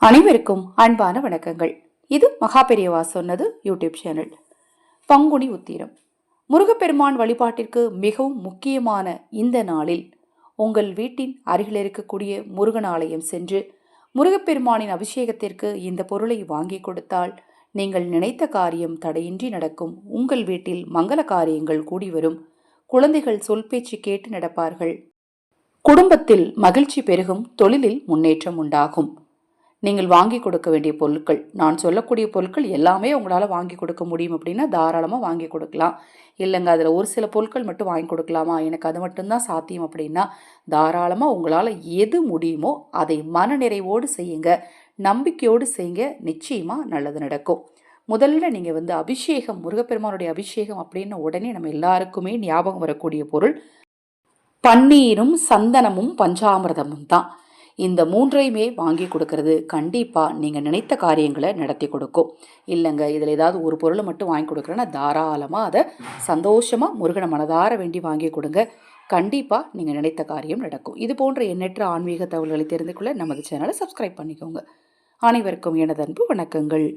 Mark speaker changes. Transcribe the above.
Speaker 1: அனைவருக்கும் அன்பான வணக்கங்கள். இது மகாபெரியவா சொன்னது யூடியூப் சேனல். பங்குனி உத்திரம் முருகப்பெருமான் வழிபாட்டிற்கு மிகவும் முக்கியமான இந்த நாளில் உங்கள் வீட்டின் அருகில் இருக்கக்கூடிய முருகன் ஆலயம் சென்று முருகப்பெருமானின் அபிஷேகத்திற்கு இந்த பொருளை வாங்கி கொடுத்தால் நீங்கள் நினைத்த காரியம் தடையின்றி நடக்கும். உங்கள் வீட்டில் மங்கள காரியங்கள் கூடி வரும். குழந்தைகள் சொல் பேச்சு கேட்டு நடப்பார்கள். குடும்பத்தில் மகிழ்ச்சி பெருகும். தொழிலில் முன்னேற்றம் உண்டாகும். நீங்கள் வாங்கி கொடுக்க வேண்டிய பொருட்கள், நான் சொல்லக்கூடிய பொருட்கள் எல்லாமே உங்களால் வாங்கி கொடுக்க முடியும் அப்படின்னா தாராளமாக வாங்கி கொடுக்கலாம். இல்லைங்க அதில் ஒரு சில பொருட்கள் மட்டும் வாங்கி கொடுக்கலாமா, எனக்கு அது மட்டும்தான் சாத்தியம் அப்படின்னா தாராளமாக உங்களால் எது முடியுமோ அதை மனநிறைவோடு செய்யுங்க, நம்பிக்கையோடு செய்யுங்க. நிச்சயமாக நல்லது நடக்கும். முதல்ல நீங்கள் அபிஷேகம், முருகப்பெருமானுடைய அபிஷேகம் அப்படின்னு உடனே நம்ம எல்லாருக்குமே ஞாபகம் வரக்கூடிய பொருள் பன்னீரும் சந்தனமும் பஞ்சாமிரதமும் தான். இந்த மூன்றையுமே வாங்கி கொடுக்கறது கண்டிப்பாக நீங்கள் நினைத்த காரியங்களை நடத்தி கொடுக்கும். இல்லைங்க இதில் ஏதாவது ஒரு பொருளை மட்டும் வாங்கி கொடுக்குறேன்னா தாராளமாக அதை சந்தோஷமாக முருகனை மனதார வேண்டி வாங்கி கொடுங்க. கண்டிப்பாக நீங்கள் நினைத்த காரியம் நடக்கும். இது போன்ற எண்ணற்ற ஆன்மீக தகவல்களை தெரிந்து கொள்ள நமது சேனலை சப்ஸ்கிரைப் பண்ணிக்கோங்க. அனைவருக்கும் எனது அன்பு வணக்கங்கள்.